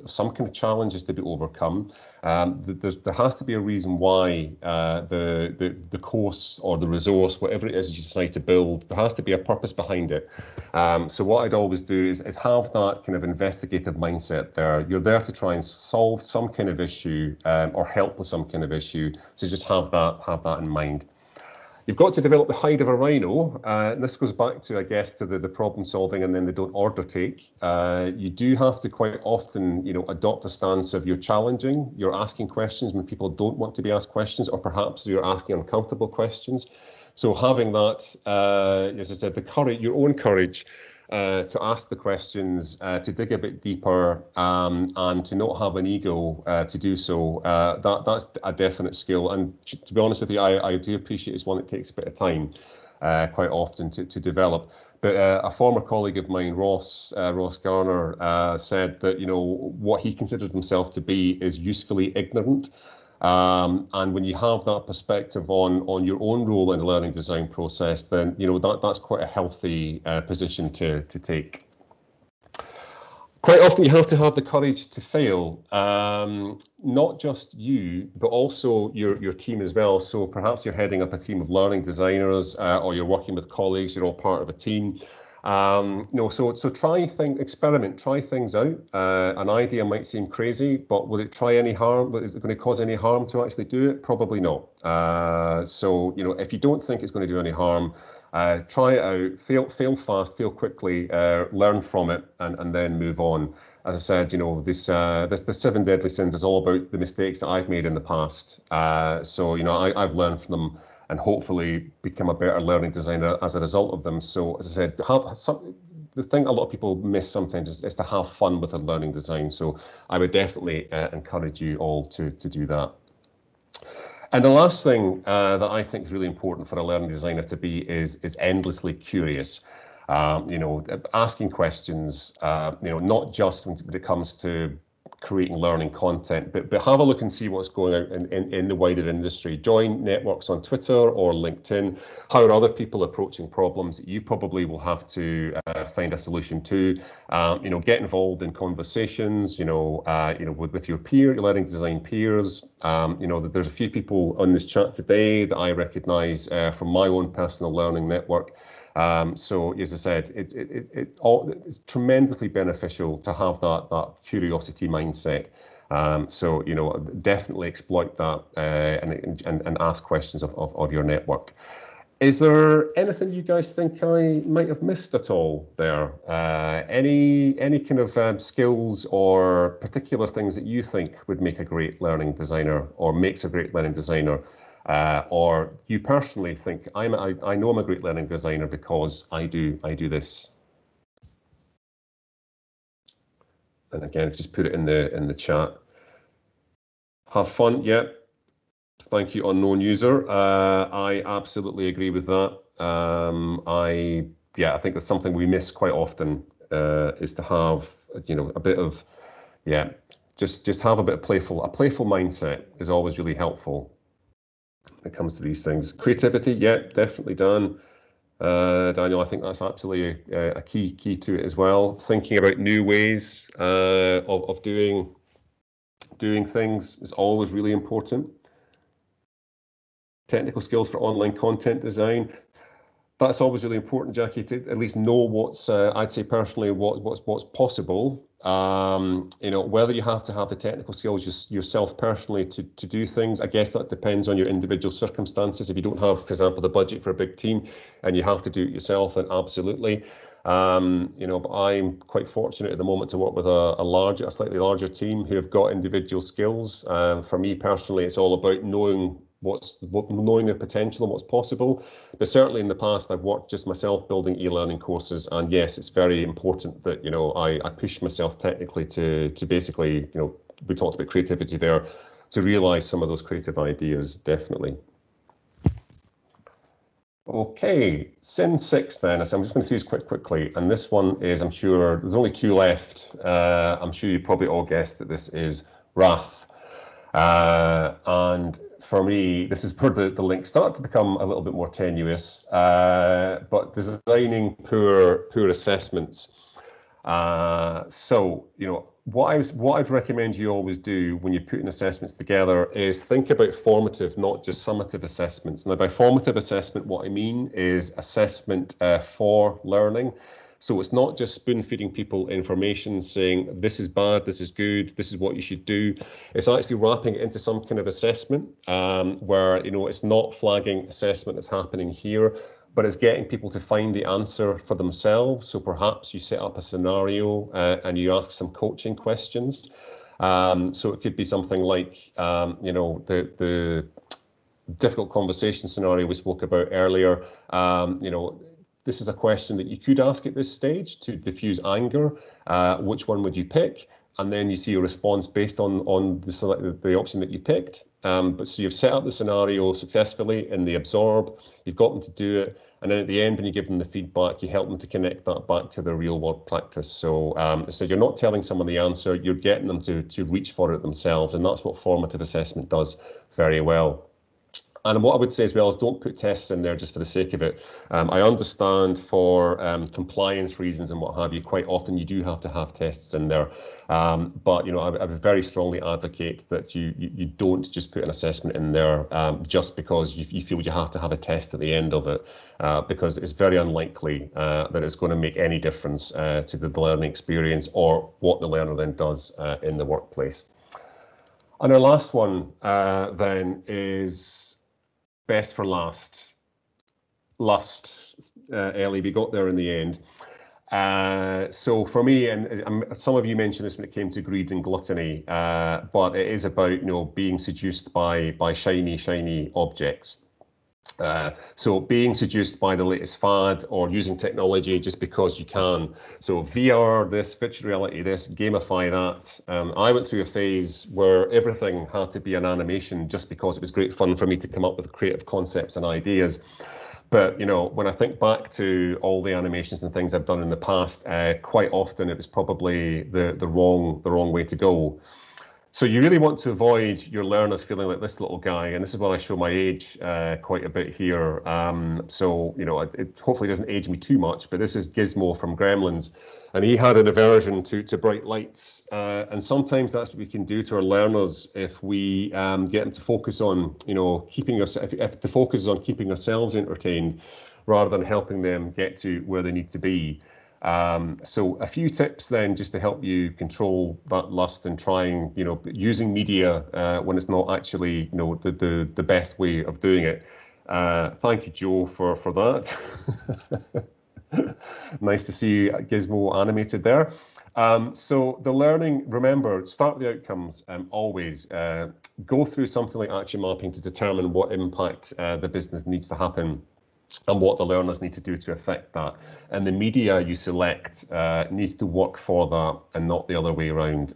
some kind of challenges to be overcome. There has to be a reason why the course or the resource, whatever it is you decide to build, there has to be a purpose behind it. So what I'd always do is have that kind of investigative mindset there. You're there to try and solve some kind of issue or help with some kind of issue. So just have that in mind. You've got to develop the hide of a rhino, and this goes back to, I guess, to the problem solving and then the don't order take. You do have to quite often, you know, adopt a stance of you're challenging, you're asking questions when people don't want to be asked questions, or perhaps you're asking uncomfortable questions. So having that, as I said, the courage, your own courage to ask the questions, to dig a bit deeper, and to not have an ego to do so, that's a definite skill. And to be honest with you, I do appreciate it's one that takes a bit of time quite often to develop. But a former colleague of mine, Ross Garner, said that, you know, what he considers himself to be is usefully ignorant. And when you have that perspective on your own role in the learning design process, then, you know, that's quite a healthy position to take. Quite often you have to have the courage to fail, not just you, but also your team as well. So perhaps you're heading up a team of learning designers, or you're working with colleagues, you're all part of a team. So experiment, try things out. An idea might seem crazy, but will it try any harm? Is it going to cause any harm to actually do it? Probably not. So, you know, if you don't think it's going to do any harm, try it out, fail fast, fail quickly, learn from it, and then move on. As I said, you know, the 7 deadly sins is all about the mistakes that I've made in the past. So, you know, I've learned from them and hopefully become a better learning designer as a result of them. So, as I said, the thing a lot of people miss sometimes is to have fun with a learning design. So I would definitely encourage you all to do that. And the last thing that I think is really important for a learning designer to be is endlessly curious. You know, asking questions, you know, not just when it comes to creating learning content, but have a look and see what's going on in the wider industry. Join networks on Twitter or LinkedIn. How are other people approaching problems that you probably will have to find a solution to? You know, get involved in conversations, you know, with your your learning design peers. You know, there's a few people on this chat today that I recognize from my own personal learning network. So, as I said, it's tremendously beneficial to have that curiosity mindset. So, you know, definitely exploit that and ask questions of your network. Is there anything you guys think I might have missed at all there? Any kind of skills or particular things that you think would make a great learning designer or makes a great learning designer? Or you personally think I know I'm a great learning designer because I do this. And again, just put it in the chat. Have fun, yeah. Thank you, unknown user. I absolutely agree with that. I think that's something we miss quite often is to have, you know, a bit of, just have a bit of playful mindset is always really helpful when it comes to these things. Creativity, yeah, definitely done. Daniel, I think that's absolutely a key to it as well. Thinking about new ways of doing things is always really important. Technical skills for online content design. That's always really important, Jackie, to at least know what's, I'd say personally, what's possible. You know, whether you have to have the technical skills yourself personally to do things, I guess that depends on your individual circumstances. If you don't have, for example, the budget for a big team and you have to do it yourself, then absolutely. You know, but I'm quite fortunate at the moment to work with a slightly larger team who have got individual skills. For me personally, it's all about knowing their potential and what's possible. But certainly in the past, I've worked just myself building e-learning courses, and yes, it's very important that, you know, I push myself technically to basically, you know, we talked about creativity there, to realize some of those creative ideas, definitely. Okay, sin 6 then. So I'm just going to do this quickly, and this one is, I'm sure there's only 2 left. I'm sure you probably all guessed that this is wrath. And for me, this is where the links start to become a little bit more tenuous, but designing poor assessments. So, you know, what I'd recommend you always do when you're putting assessments together is think about formative, not just summative assessments. Now, by formative assessment, what I mean is assessment for learning. So it's not just spoon feeding people information saying this is bad, this is good, this is what you should do. It's actually wrapping it into some kind of assessment where, you know, it's not flagging assessment that's happening here, but it's getting people to find the answer for themselves. So perhaps you set up a scenario and you ask some coaching questions. So it could be something like, you know, difficult conversation scenario we spoke about earlier. You know, this is a question that you could ask at this stage to diffuse anger. Which one would you pick? And then you see a response based on the option that you picked. But so you've set up the scenario successfully in the absorb, you've got them to do it, and then at the end when you give them the feedback, you help them to connect that back to their real world practice. So, so you're not telling someone the answer, you're getting them to reach for it themselves, and that's what formative assessment does very well. And what I would say as well is don't put tests in there just for the sake of it. I understand for compliance reasons and what have you, quite often you do have to have tests in there. But you know, I would very strongly advocate that you don't just put an assessment in there just because you feel you have to have a test at the end of it, because it's very unlikely that it's going to make any difference to the learning experience or what the learner then does in the workplace. And our last one then is best for last. Ellie, we got there in the end. So for me, and some of you mentioned this when it came to greed and gluttony, but it is about, you know, being seduced by shiny objects. So being seduced by the latest fad or using technology just because you can. So VR, this, virtual reality, this, gamify that. I went through a phase where everything had to be an animation just because it was great fun for me to come up with creative concepts and ideas. But, you know, when I think back to all the animations and things I've done in the past, quite often it was probably the wrong way to go. So you really want to avoid your learners feeling like this little guy, and this is when I show my age quite a bit here. So, you know, it hopefully doesn't age me too much, but this is Gizmo from Gremlins, and he had an aversion to bright lights. And sometimes that's what we can do to our learners if we get them to focus on, you know, keeping us, if the focus is on keeping ourselves entertained rather than helping them get to where they need to be. So a few tips then just to help you control that lust and trying, you know, using media when it's not actually, you know, the best way of doing it. Thank you, Joe, for that. Nice to see Gizmo animated there. So the learning, remember, start the outcomes always. Go through something like action mapping to determine what impact the business needs to happen and what the learners need to do to affect that. And the media you select needs to work for that and not the other way around.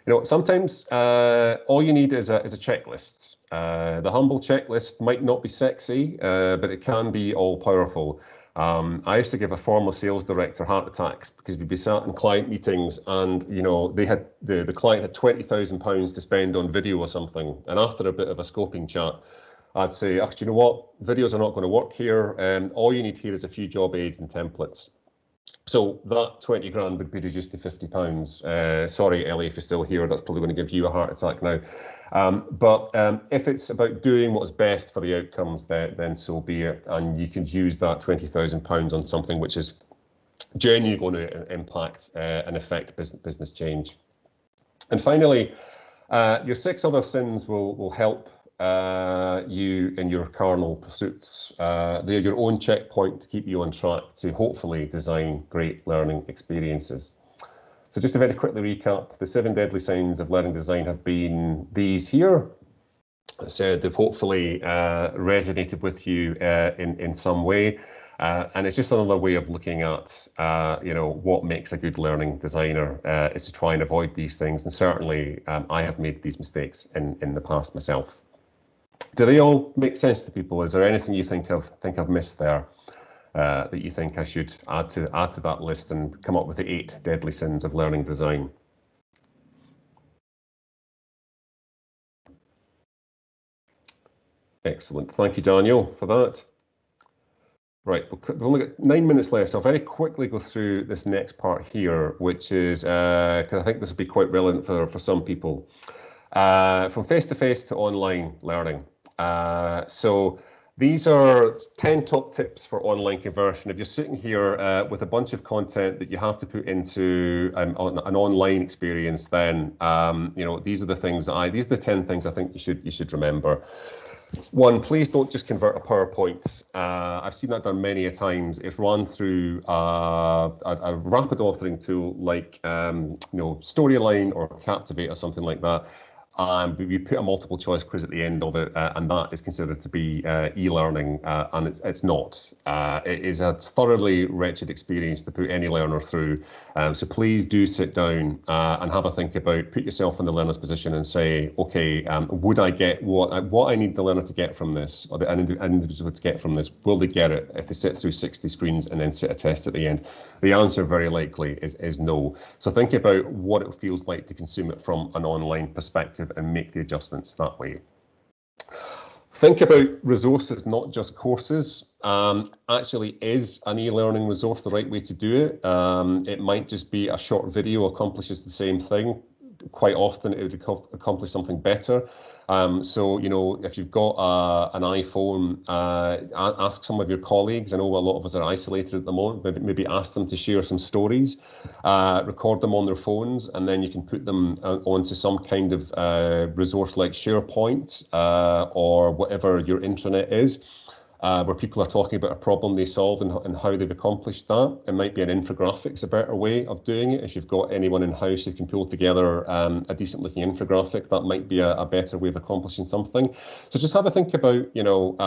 You know, sometimes all you need is a checklist. The humble checklist might not be sexy, but it can be all powerful. I used to give a former sales director heart attacks because we'd be sat in client meetings and, you know, they had the client had £20,000 to spend on video or something. And after a bit of a scoping chat, I'd say, oh, do you know what? Videos are not going to work here. All you need here is a few job aids and templates. So that 20 grand would be reduced to £50. Sorry, Ellie, if you're still here, that's probably going to give you a heart attack now. But if it's about doing what's best for the outcomes, then so be it. And you can use that £20,000 on something which is genuinely going to impact and affect business change. And finally, your 6 other sins will help you in your carnal pursuits. They're your own checkpoint to keep you on track to hopefully design great learning experiences. So just to very quickly recap, the 7 deadly signs of learning design have been these here. So they've hopefully resonated with you in some way. And it's just another way of looking at, you know, what makes a good learning designer is to try and avoid these things. And certainly I have made these mistakes in the past myself. Do they all make sense to people? Is there anything you think I've missed there that you think I should add to that list and come up with the 8 deadly sins of learning design? Excellent. Thank you, Daniel, for that. Right, we've only got 9 minutes left, so I'll very quickly go through this next part here, which is, because I think this will be quite relevant for some people. From face-to-face to online learning. So these are 10 top tips for online conversion. If you're sitting here with a bunch of content that you have to put into an online experience, then you know, these are the things that these are the 10 things I think you should remember. 1, please don't just convert a PowerPoint. I've seen that done many a times. If run through a rapid authoring tool like you know, Storyline or Captivate or something like that, We put a multiple choice quiz at the end of it, and that is considered to be e-learning, and it's not. It is a thoroughly wretched experience to put any learner through. So please do sit down and have a think about, put yourself in the learner's position and say, okay, would I get what I need the learner to get from this, or an individual to get from this? Will they get it if they sit through 60 screens and then sit a test at the end? The answer very likely is no. So think about what it feels like to consume it from an online perspective and make the adjustments that way. Think about resources, not just courses. Actually, is an e-learning resource the right way to do it? It might just be a short video accomplishes the same thing. Quite often it would accomplish something better. So, you know, if you've got an iPhone, ask some of your colleagues. I know a lot of us are isolated at the moment, maybe ask them to share some stories, record them on their phones, and then you can put them onto some kind of resource like SharePoint or whatever your intranet is. Where people are talking about a problem they solved and how they've accomplished that. It might be an infographic, a better way of doing it. If you've got anyone in house who can pull together a decent looking infographic, that might be a better way of accomplishing something. So just have a think about, you know,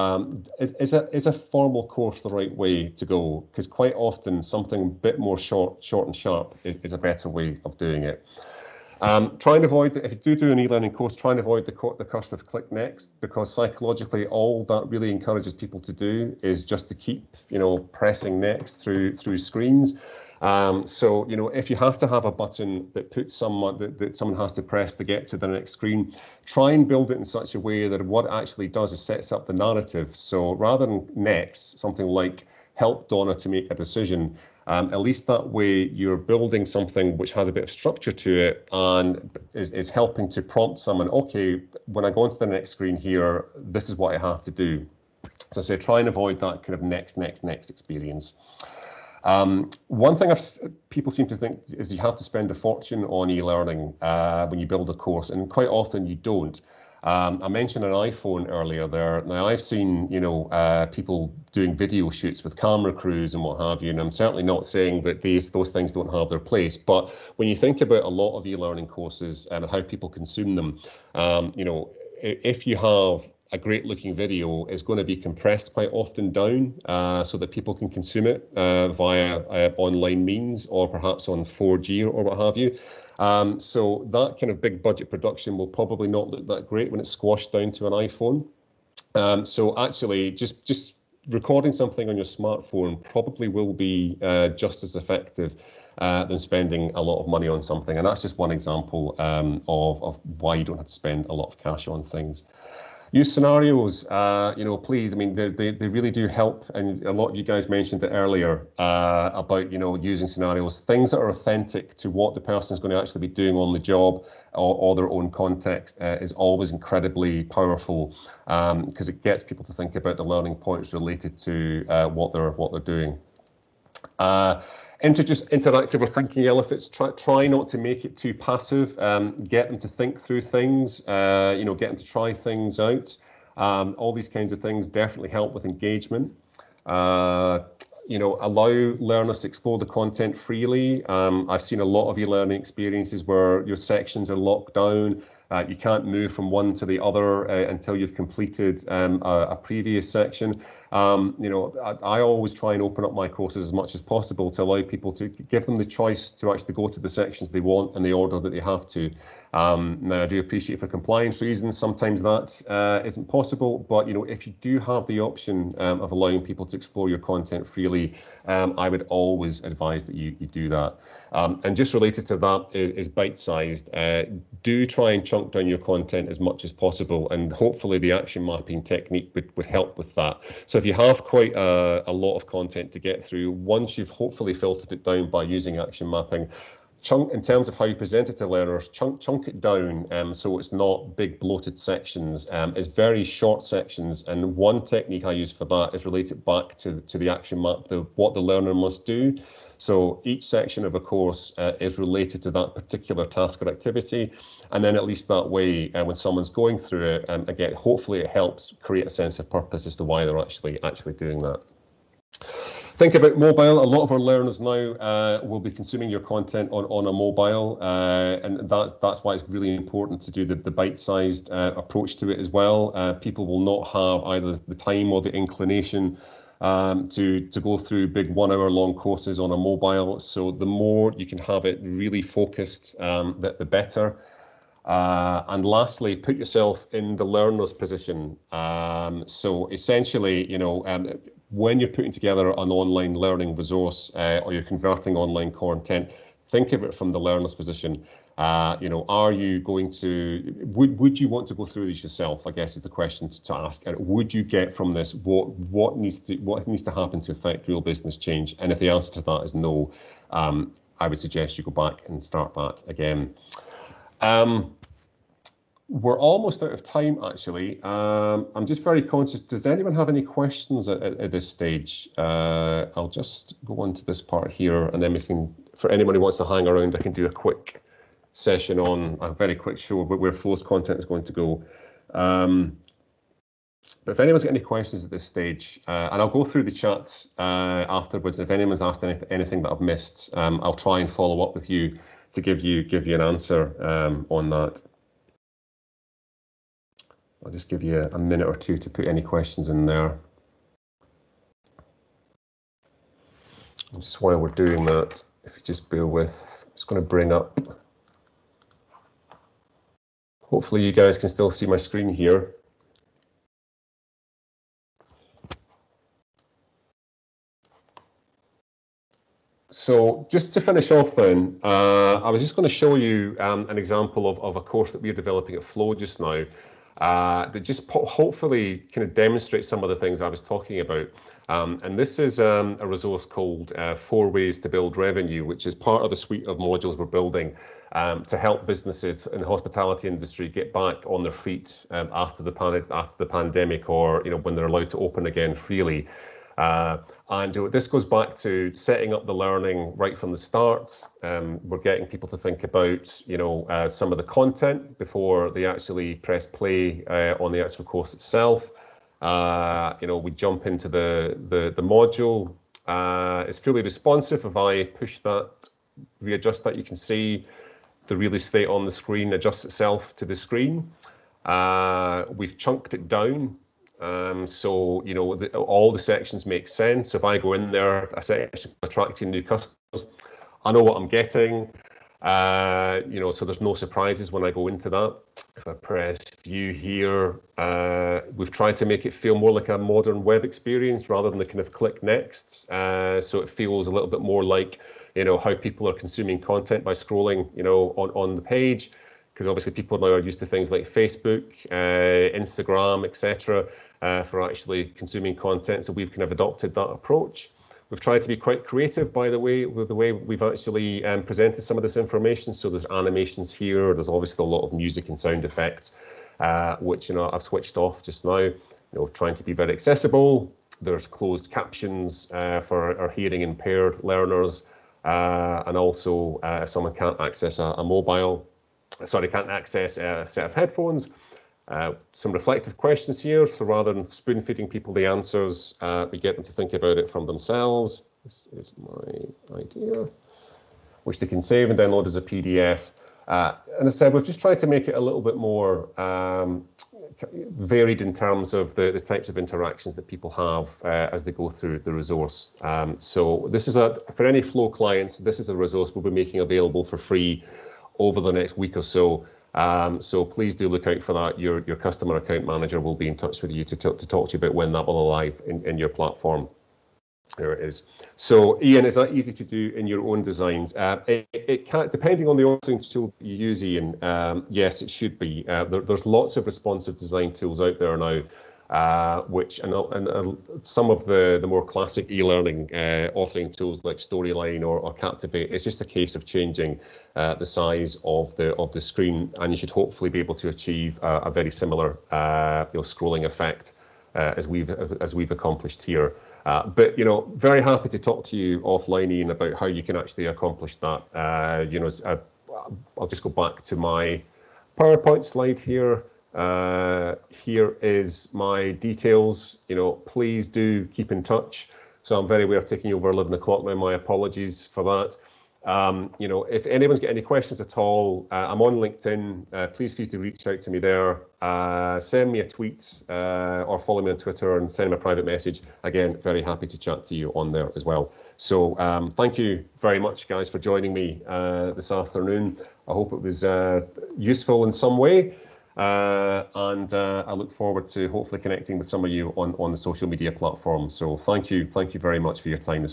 is a formal course the right way to go? Because quite often something a bit more short and sharp is a better way of doing it. Try and avoid, if you do an e-learning course, try and avoid the curse of click next, because psychologically all that really encourages people to do is just to keep, you know, pressing next through screens. So, you know, if you have to have a button that puts someone that someone has to press to get to the next screen, try and build it in such a way that what it actually does is sets up the narrative. So rather than next, something like help Donna to make a decision. At least that way you're building something which has a bit of structure to it and is helping to prompt someone, okay, when I go into the next screen here, this is what I have to do. So I say try and avoid that kind of next experience. One thing people seem to think is you have to spend a fortune on e-learning when you build a course, and quite often you don't. I mentioned an iPhone earlier there. Now I've seen, you know, people doing video shoots with camera crews and what have you, and I'm certainly not saying that those things don't have their place. But when you think about a lot of e-learning courses and how people consume them, you know, if you have a great looking video, is going to be compressed quite often down so that people can consume it via online means, or perhaps on 4G or what have you. So that kind of big budget production will probably not look that great when it's squashed down to an iPhone. So actually just recording something on your smartphone probably will be just as effective than spending a lot of money on something. And that's just one example of why you don't have to spend a lot of cash on things. Use scenarios, you know, please. I mean, they really do help. And a lot of you guys mentioned it earlier about, you know, using scenarios, things that are authentic to what the person is going to actually be doing on the job or their own context is always incredibly powerful because it gets people to think about the learning points related to what they're doing. Just interactive or thinking elephants. Try not to make it too passive. Get them to think through things. You know, get them to try things out. All these kinds of things definitely help with engagement. You know, allow learners to explore the content freely. I've seen a lot of e-learning experiences where your sections are locked down. You can't move from one to the other until you've completed a previous section. You know, I always try and open up my courses as much as possible to allow people to give them the choice to actually go to the sections they want in the order that they have to. Now, I do appreciate for compliance reasons, sometimes that isn't possible, but you know, if you do have the option of allowing people to explore your content freely, I would always advise that you do that. And just related to that is bite-sized. Do try and chunk down your content as much as possible, and hopefully the action mapping technique would help with that. So if you have quite a lot of content to get through, once you've hopefully filtered it down by using action mapping, chunk in terms of how you present it to learners, chunk it down so it's not big bloated sections. It's very short sections, and one technique I use for that is relate it back to the action map, what the learner must do. So each section of a course is related to that particular task or activity, and then at least that way, when someone's going through it, again, hopefully it helps create a sense of purpose as to why they're actually doing that. Think about mobile. A lot of our learners now will be consuming your content on a mobile, and that's why it's really important to do the bite-sized approach to it as well. People will not have either the time or the inclination to go through big 1 hour long courses on a mobile. So the more you can have it really focused, the better. And lastly, put yourself in the learner's position. So essentially, when you're putting together an online learning resource or you're converting online content, think of it from the learner's position. Are you going to, would you want to go through these yourself, I guess is the question to ask. And would you get from this what needs to happen to affect real business change? And if the answer to that is no, I would suggest you go back and start that again. We're almost out of time, actually. I'm just very conscious. Does anyone have any questions at this stage? I'll just go on to this part here, and then we can, for anyone who wants to hang around, I can do a quick session on a very quick show where Flo's content is going to go. But if anyone's got any questions at this stage, and I'll go through the chat afterwards. If anyone's asked anything that I've missed, I'll try and follow up with you to give you an answer on that. I'll just give you a minute or two to put any questions in there. And just while we're doing that, if you just bear with, I'm just going to bring up. Hopefully you guys can still see my screen here. So just to finish off then, I was just going to show you an example of a course that we're developing at Flo just now. That just hopefully kind of demonstrates some of the things I was talking about. And this is a resource called 4 Ways to Build Revenue, which is part of the suite of modules we're building to help businesses in the hospitality industry get back on their feet after the pandemic, or when they're allowed to open again freely. And this goes back to setting up the learning right from the start. We're getting people to think about, some of the content before they actually press play on the actual course itself. We jump into the module. It's fully responsive. If I push that, readjust that, you can see the real estate on the screen adjusts itself to the screen. We've chunked it down. So all the sections make sense. If I go in there, a section attracting new customers, I know what I'm getting. So there's no surprises when I go into that. If I press view here, we've tried to make it feel more like a modern web experience rather than the kind of click next. So it feels a little bit more like how people are consuming content by scrolling on the page, because obviously people now are used to things like Facebook, Instagram, etc. For actually consuming content. So we've kind of adopted that approach. We've tried to be quite creative, by the way, with the way we've actually presented some of this information. So there's animations here. There's obviously a lot of music and sound effects, which I've switched off just now. Trying to be very accessible. There's closed captions for our hearing impaired learners, and also if someone can't access can't access a set of headphones. Some reflective questions here, so rather than spoon feeding people the answers, we get them to think about it from themselves. This is my idea, which they can save and download as a PDF. And as I said, we've just tried to make it a little bit more varied in terms of the types of interactions that people have as they go through the resource. So this is for any Flow clients, this is a resource we'll be making available for free over the next week or so. So please do look out for that. Your customer account manager will be in touch with you to talk to you about when that will arrive in your platform. There it is. So Ian, is that easy to do in your own designs? It can, depending on the authoring tool you use, Ian. Yes, it should be. There's lots of responsive design tools out there now, which and some of the more classic e-learning authoring tools like Storyline or Captivate. It's just a case of changing the size of the screen, and you should hopefully be able to achieve a very similar scrolling effect as we've accomplished here. But very happy to talk to you offline, Ian, about how you can actually accomplish that. I'll just go back to my PowerPoint slide here. Here is my details. Please do keep in touch. So I'm very aware of taking over 11 o'clock now. My apologies for that. If anyone's got any questions at all, I'm on LinkedIn. Please feel free to reach out to me there. Send me a tweet or follow me on Twitter and send me a private message. Again, very happy to chat to you on there as well. So thank you very much, guys, for joining me this afternoon. I hope it was useful in some way. And I look forward to hopefully connecting with some of you on the social media platforms. So thank you very much for your time.